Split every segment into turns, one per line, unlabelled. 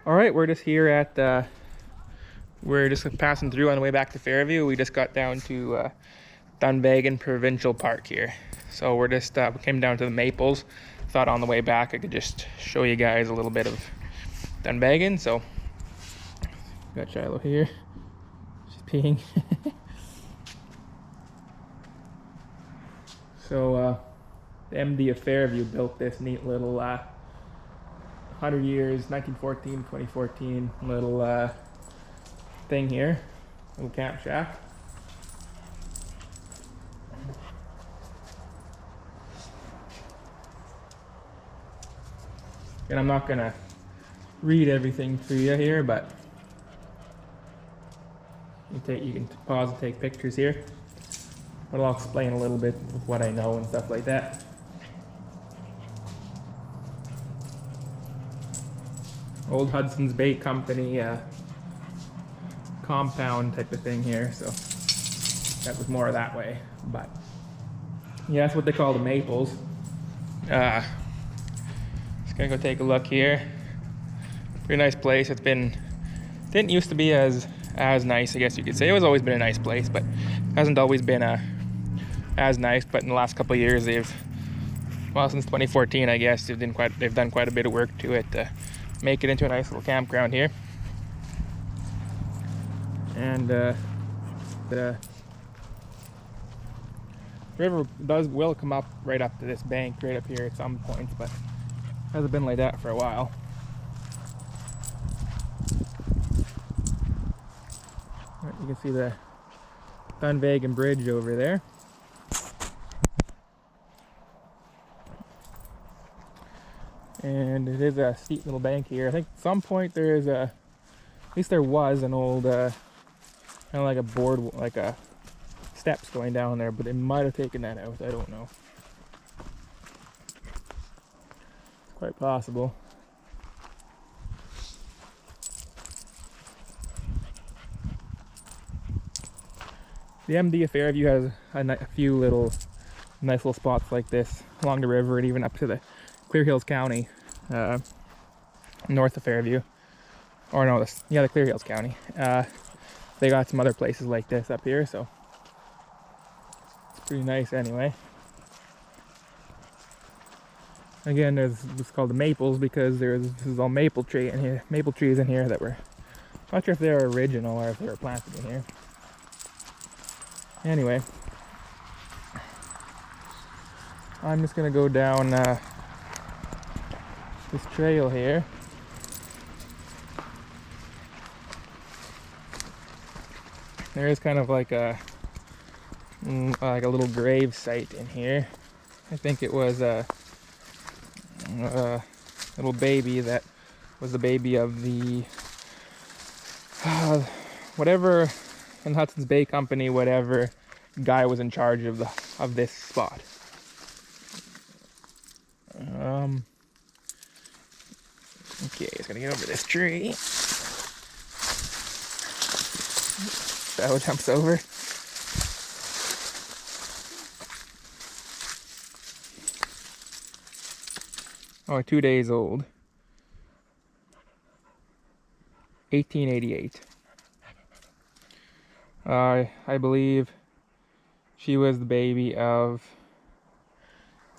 All right, we're just here at, we're just passing through on the way back to Fairview. We just got down to Dunvegan Provincial Park here. So we're just, we came down to the Maples. Thought on the way back I could just show you guys a little bit of Dunvegan. So, got Shiloh here. She's peeing. So, the MD of Fairview built this neat little 100 years, 1914, 2014 little thing here, little camp shack. And I'm not gonna read everything to you here, but you can pause and take pictures here. But I'll explain a little bit of what I know and stuff like that. Old Hudson's Bay Company compound type of thing here, so that was more that way. But yeah, that's what they call the Maples. Just gonna go take a look here. Pretty nice place. Didn't used to be as nice, I guess you could say. It was always been a nice place, but hasn't always been as nice. But in the last couple of years, since 2014, I guess they've done quite a bit of work to it to make it into a nice little campground here. And the river will come up right up to this bank right up here at some points, but hasn't been like that for a while. You can see the Dunvegan Bridge over there. And it is a steep little bank here. I think at some point there is at least there was an old, kind of like a board, like a steps going down there, but they might have taken that out. I don't know. It's quite possible. The MD of Fairview has a few nice little spots like this along the river and even up to the Clear Hills County, north of Fairview. Or no, the Clear Hills County. They got some other places like this up here, so it's pretty nice anyway. Again, it's called the Maples because this is all maple trees in here that were, I'm not sure if they're original or if they were planted in here. Anyway, I'm just gonna go down this trail here. There is kind of like a little grave site in here. I think it was a little baby that was the baby of the whatever in Hudson's Bay Company, whatever guy was in charge of this spot. Okay, just gonna get over this tree. So jumps over. Oh, 2 days old. 1888. I believe she was the baby of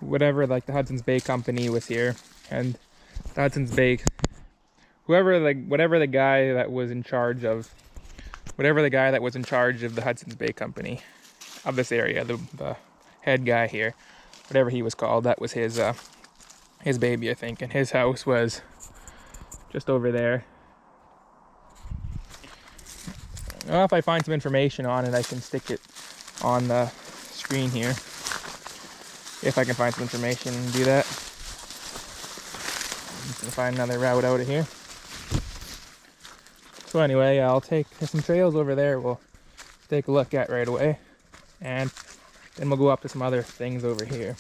whatever, like the Hudson's Bay Company was here, and the Hudson's Bay, whatever the guy that was in charge of the Hudson's Bay Company of this area, the head guy here, whatever he was called, that was his baby, I think, and his house was just over there. Well, if I find some information on it, I can stick it on the screen here. If I can find some information and do that. I'm just gonna find another route out of here. So anyway, there's some trails over there we'll take a look at right away. And then we'll go up to some other things over here.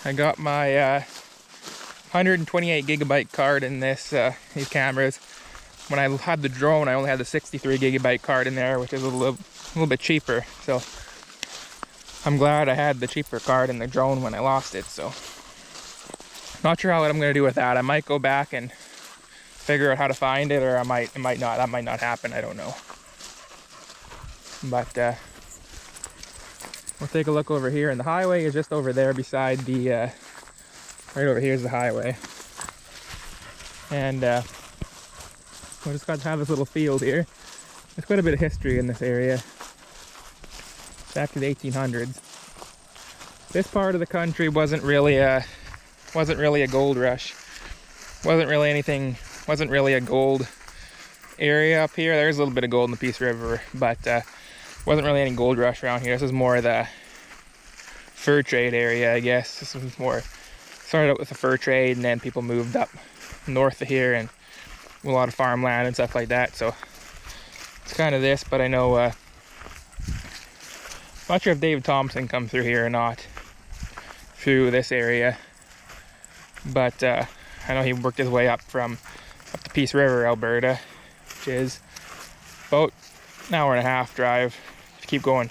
I got my 128 gigabyte card in these cameras. when I had the drone, I only had the 63 gigabyte card in there, which is a little bit cheaper. So I'm glad I had the cheaper card in the drone when I lost it. So not sure what I'm gonna do with that. I might go back and figure out how to find it, or it might not. That might not happen. I don't know. But we'll take a look over here, and the highway is just over there beside the right over here is the highway. And we just got to have this little field here. There's quite a bit of history in this area, back to the 1800s. This part of the country wasn't really a gold rush. Wasn't really a gold area up here. There's a little bit of gold in the Peace River, but wasn't really any gold rush around here. This is more the fur trade area, I guess. This was more, started out with the fur trade, and then people moved up north of here, and a lot of farmland and stuff like that. So it's kind of this, but I know, not sure if David Thompson come through here or not, through this area. But I know he worked his way up the Peace River, Alberta, which is about an hour and a half drive to keep going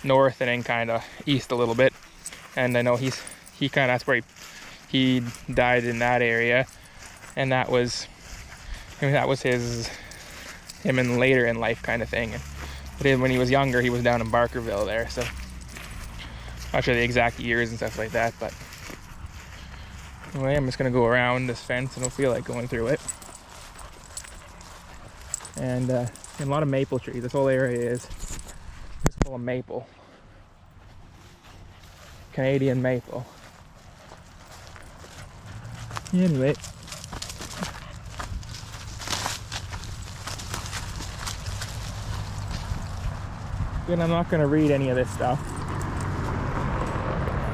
north and then kind of east a little bit. And I know that's where he died in that area, and that was him in later in life kind of thing. But when he was younger, he was down in Barkerville there, so not sure the exact years and stuff like that. But anyway, I'm just gonna go around this fence. I don't feel like going through it. And a lot of maple trees. This whole area is just full of maple. Canadian maple. Anyway. Again, I'm not gonna read any of this stuff.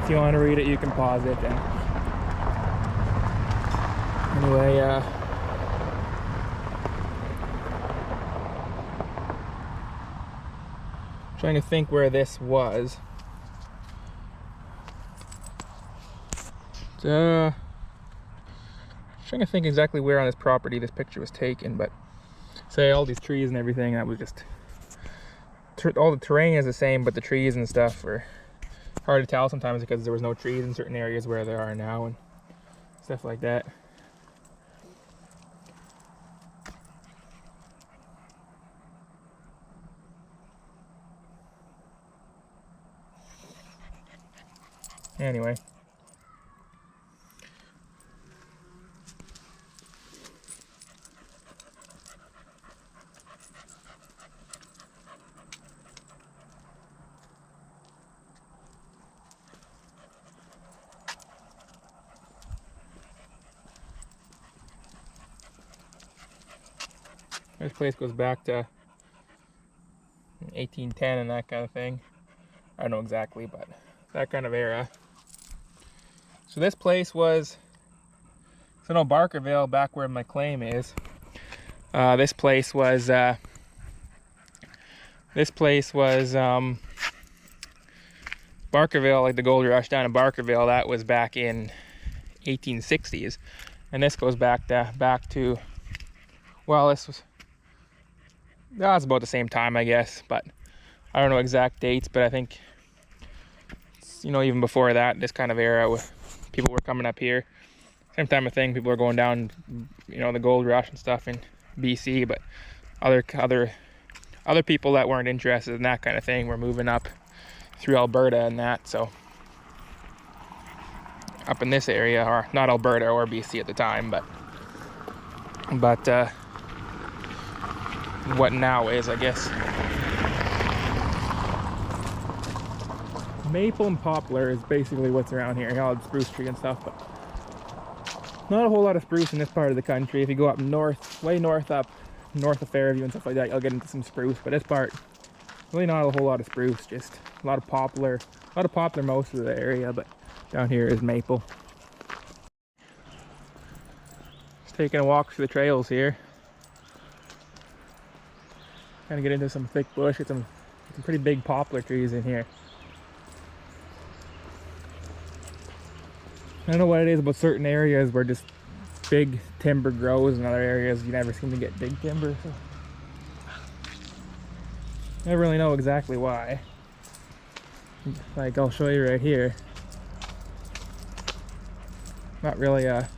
If you want to read it, you can pause it. And anyway, trying to think where this was. Trying to think exactly where on this property this picture was taken, but say all these trees and everything, that was just all the terrain is the same, but the trees and stuff are hard to tell sometimes because there was no trees in certain areas where there are now and stuff like that. Anyway. This place goes back to 1810 and that kind of thing. I don't know exactly, but that kind of era. So this place was, so no, Barkerville, back where my claim is. This place was Barkerville, like the gold rush down in Barkerville. That was back in 1860s, and this goes back to well, this was. That was about the same time, I guess, but I don't know exact dates, but I think, you know, even before that, this kind of era, with people were coming up here. Same time of thing, people were going down, you know, the gold rush and stuff in BC, but other people that weren't interested in that kind of thing were moving up through Alberta and that, so up in this area, or not Alberta or BC at the time, but what now is, I guess. Maple and poplar is basically what's around here. All the spruce tree and stuff, but not a whole lot of spruce in this part of the country. If you go up north, way north, up north of Fairview and stuff like that, you'll get into some spruce, but this part, really not a whole lot of spruce, just a lot of poplar. A lot of poplar most of the area, but down here is maple. Just taking a walk through the trails here. Kind of get into some thick bush, get some pretty big poplar trees in here. I don't know what it is about certain areas where just big timber grows in other areas, you never seem to get big timber. So I never really know exactly why. Like, I'll show you right here. Not really a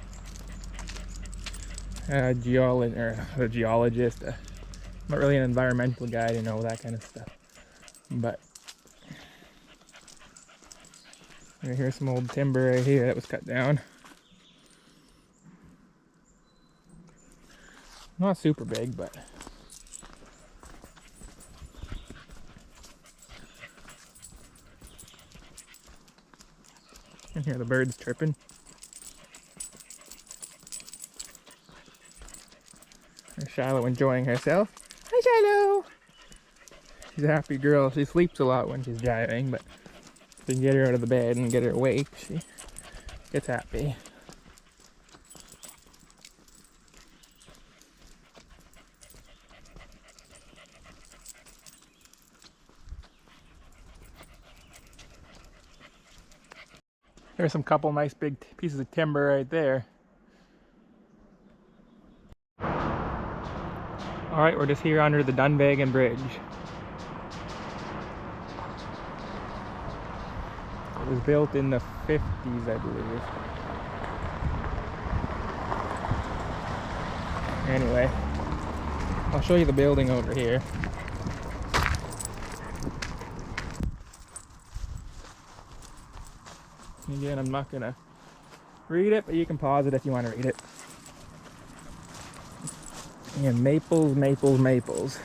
geologist. Not really an environmental guy to know that kind of stuff. But here's some old timber right here that was cut down. Not super big, but you can hear the birds chirping. There's Shiloh enjoying herself. Hi, Shiloh! She's a happy girl. She sleeps a lot when she's driving, but if you can get her out of the bed and get her awake, she gets happy. There's some couple nice big pieces of timber right there. Alright, we're just here under the Dunvegan Bridge. It was built in the 50s, I believe. Anyway, I'll show you the building over here. Again, I'm not gonna read it, but you can pause it if you want to read it. And maples, maples, maples.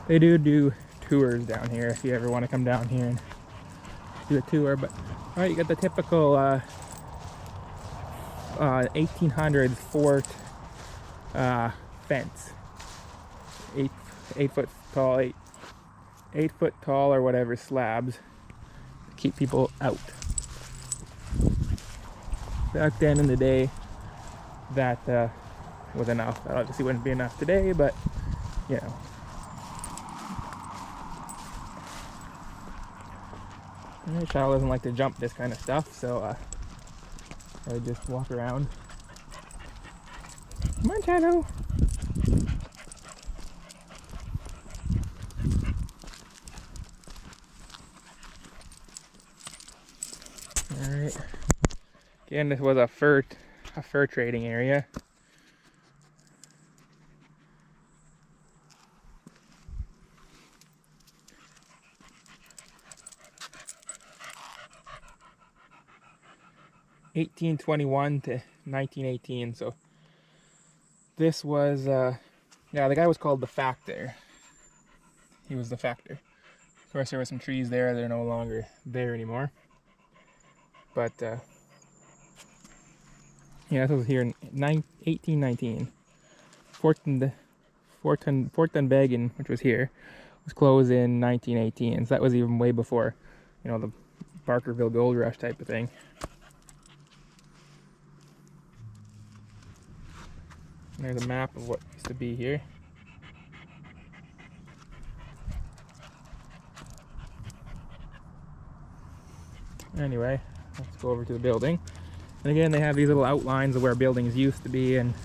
They do tours down here if you ever want to come down here and do a tour. But all right, you got the typical 1800s fort fence. 8 foot tall, 8 foot tall or whatever slabs to keep people out. Back then in the day, that was enough. That obviously wouldn't be enough today, but you know. My child doesn't like to jump this kind of stuff, so I just walk around. Come on, Shadow. Alright. Again, this was a fur trading area. (1821 to 1918). So this was yeah, the guy was called the Factor. He was the Factor. Of course, there were some trees there. They're no longer there anymore. But yeah, this was here in 1819. Fort Dunvegan, which was here, was closed in 1918. So that was even way before, you know, the Barkerville Gold Rush type of thing. And there's a map of what used to be here. Anyway, let's go over to the building. And again, they have these little outlines of where buildings used to be, and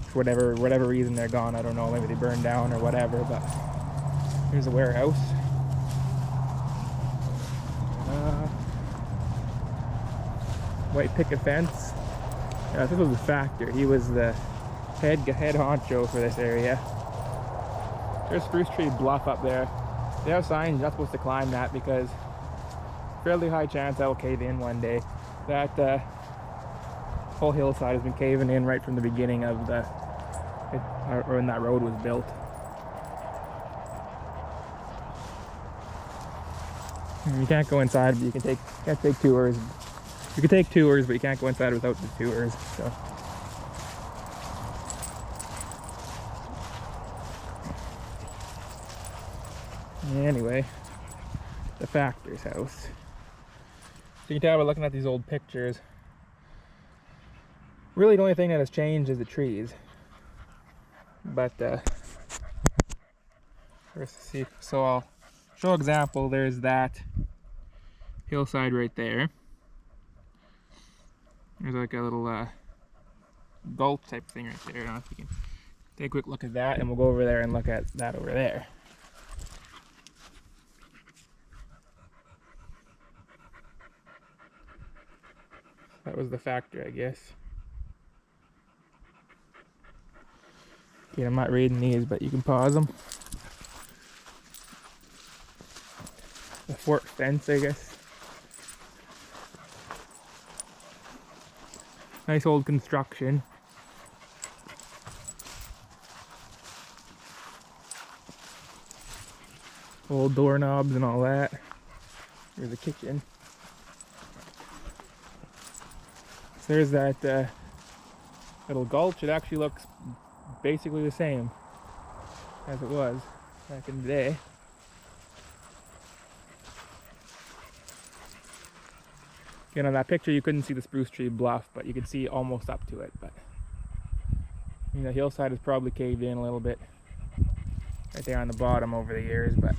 for whatever reason they're gone. I don't know, maybe they burned down or whatever, but here's a warehouse. White picket fence. This was the Factor. He was the head honcho for this area. There's Spruce Tree Bluff up there. They have signs you're not supposed to climb that because fairly high chance that will cave in one day. That whole hillside has been caving in right from the beginning of or when that road was built. And you can't go inside, but you can't take tours. You can take tours, but you can't go inside without the tours. So. Anyway, the Factor's house. So you can tell by looking at these old pictures. Really, the only thing that has changed is the trees. But first, see, so show example, there's that hillside right there. There's like a little gulch type thing right there. I don't know if you can take a quick look at that, and we'll go over there and look at that over there. That was the factor, I guess. Okay, I'm not reading these, but you can pause them. The fort fence, I guess. Nice old construction. Old doorknobs and all that. Here's the kitchen. So there's that little gulch. It actually looks basically the same as it was back in the day. Again, on that picture you couldn't see the spruce tree bluff, but you could see almost up to it. But you know, the hillside is probably caved in a little bit right there on the bottom over the years, but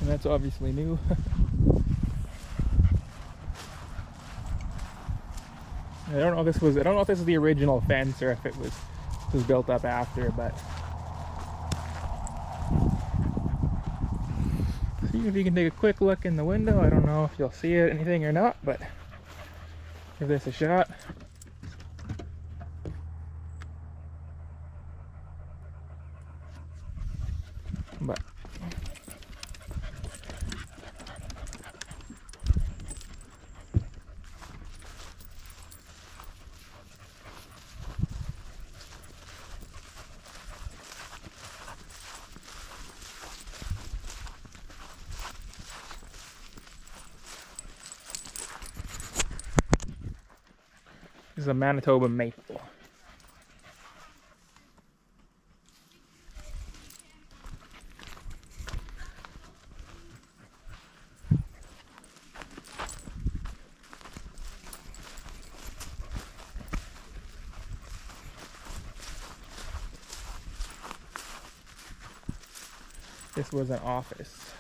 and that's obviously new. I don't know if this is the original fence or if it was built up after, but see if you can take a quick look in the window. I don't know if you'll see it, anything or not, but give this a shot. But this is a Manitoba maple. This was an office.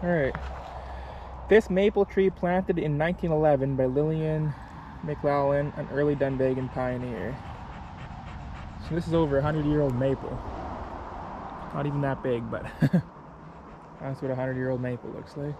Alright, this maple tree planted in 1911 by Lillian McLaughlin, an early Dunvegan pioneer. So this is over a 100-year-old maple. Not even that big, but that's what a 100-year-old maple looks like.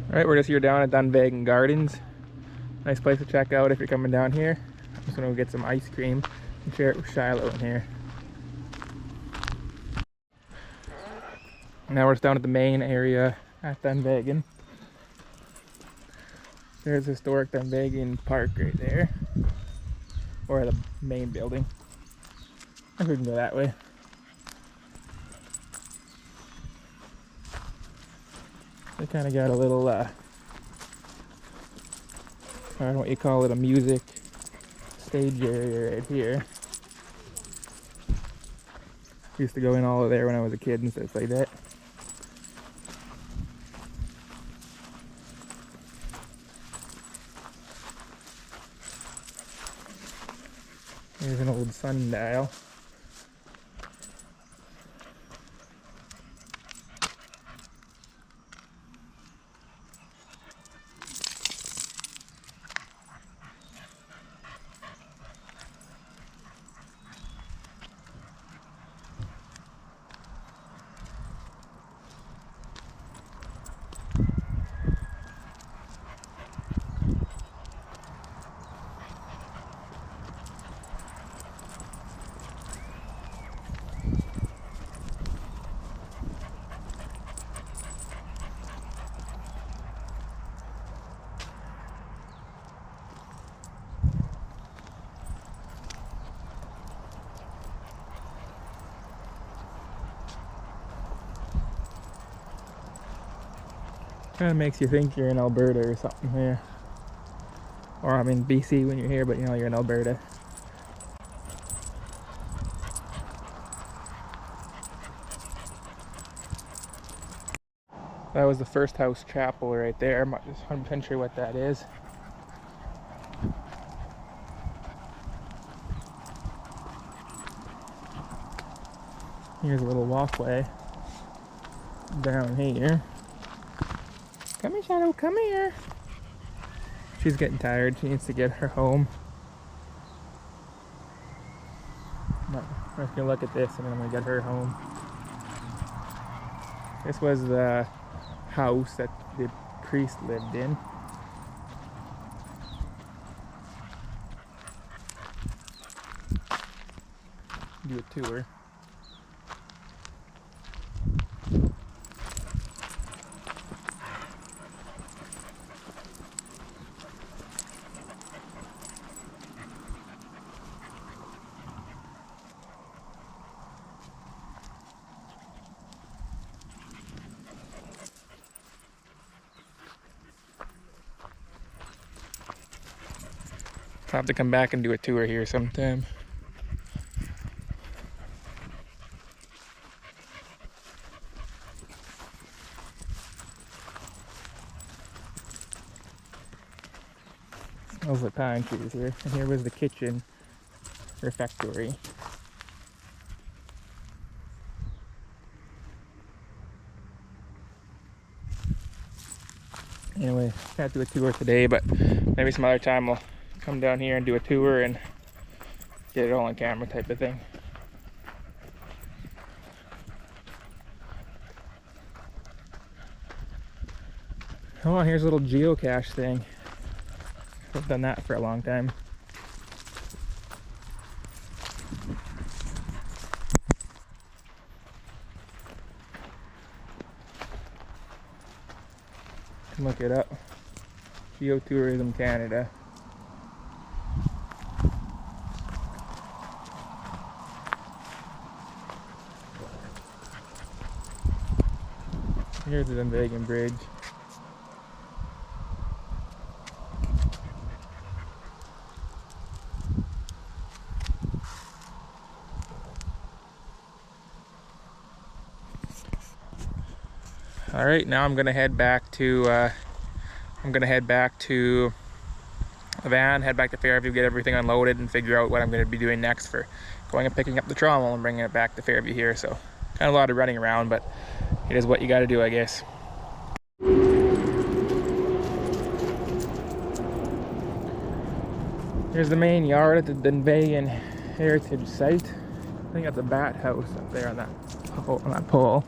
Alright, we're just here down at Dunvegan Gardens. Nice place to check out if you're coming down here. I'm just gonna go get some ice cream and share it with Shiloh in here. Now we're just down at the main area at Dunvegan. There's historic Dunvegan Park right there. Or the main building. I think we can go that way. They kind of got a little, I don't know what you call it, a music stage area right here. Used to go in all of there when I was a kid and stuff like that. There's an old sundial. Kind of makes you think you're in Alberta or something here. Or I'm in BC when you're here, but you know you're in Alberta. That was the First House Chapel right there. I'm not just 100% sure what that is. Here's a little walkway down here. Come here, Shadow, come here. She's getting tired. She needs to get her home. I'm just gonna look at this and then I'm gonna get her home. This was the house that the priest lived in. Do a tour. I'll have to come back and do a tour here sometime. Smells like pine trees here. And here was the kitchen refectory. Anyway, can't do a tour today, but maybe some other time we'll come down here and do a tour and get it all on camera type of thing. Oh, here's a little geocache thing. I've done that for a long time. Look it up. Geotourism Canada. Here's the Dunvegan Bridge. All right, now I'm gonna head back to the van, head back to Fairview, get everything unloaded, and figure out what I'm gonna be doing next for going and picking up the trommel and bringing it back to Fairview here. So kind of a lot of running around, but it is what you got to do, I guess. Here's the main yard at the Dunvegan Heritage Site. I think that's a bat house up there on that pole.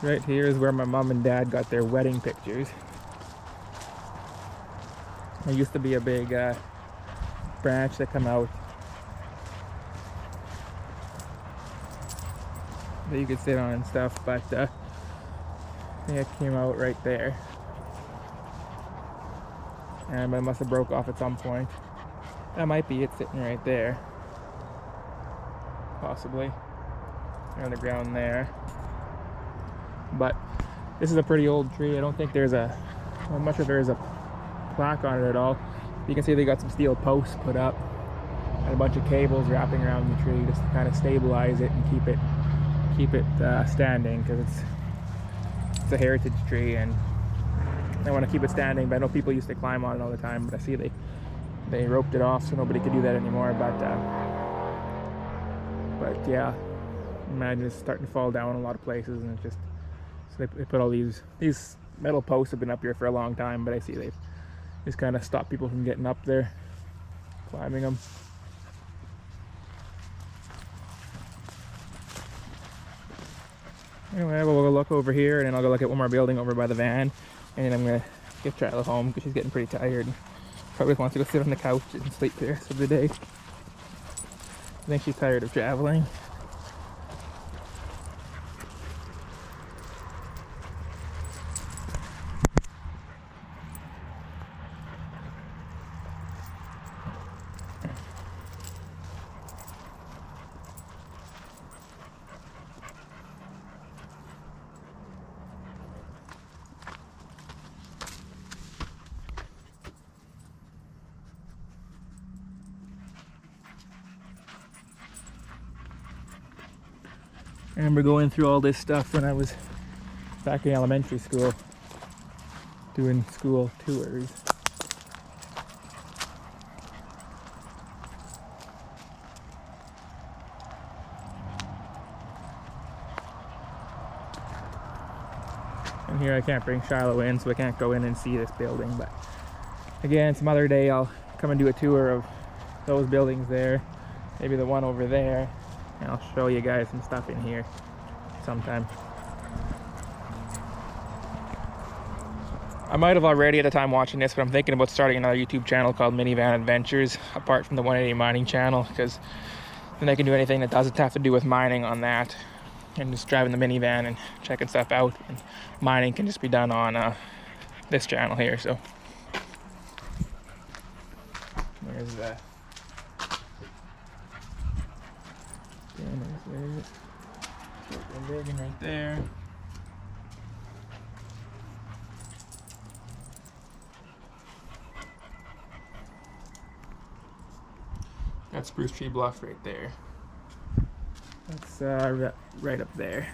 Right here is where my mom and dad got their wedding pictures. There used to be a big branch that come out that you could sit on and stuff, but I think it came out right there. And it must have broke off at some point. That might be it sitting right there. Possibly. On the ground there. But this is a pretty old tree. I don't think there's I'm not sure there's a plaque on it at all. You can see they got some steel posts put up and a bunch of cables wrapping around the tree just to kind of stabilize it and keep it standing, because it's a heritage tree and they want to keep it standing. But I know people used to climb on it all the time, but I see they roped it off so nobody could do that anymore. But yeah, imagine it's starting to fall down in a lot of places, and it's just, so they put all these metal posts have been up here for a long time, but I see they've just kind of stopped people from getting up there, climbing them. Anyway, we'll go look over here, and then I'll go look at one more building over by the van, and then I'm gonna get Charlotte home because she's getting pretty tired and probably wants to go sit on the couch and sleep the rest of the day. think she's tired of traveling. I remember going through all this stuff when I was back in elementary school, doing school tours. And here I can't bring Shiloh in, so I can't go in and see this building, but again, some other day I'll come and do a tour of those buildings there, maybe the one over there, and I'll show you guys some stuff in here sometime. I might have already at the time watching this, but I'm thinking about starting another YouTube channel called Minivan Adventures, apart from the 180 mining channel, because then I can do anything that doesn't have to do with mining on that, and just driving the minivan and checking stuff out, and mining can just be done on this channel here. So there's that. Dunvegan right there. That's Spruce Tree Bluff right there. That's right up there.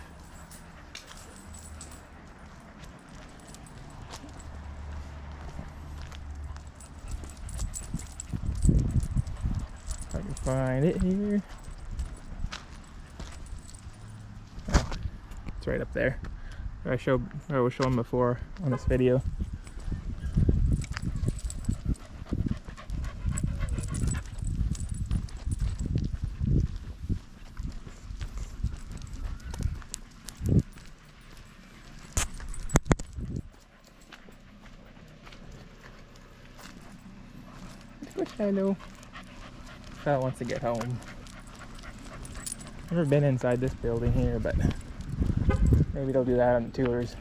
If I can find it here. Oh, it's right up there. I was showing before on this video. Hello. Child wants to get home. Never been inside this building here, but maybe they'll do that on the tours.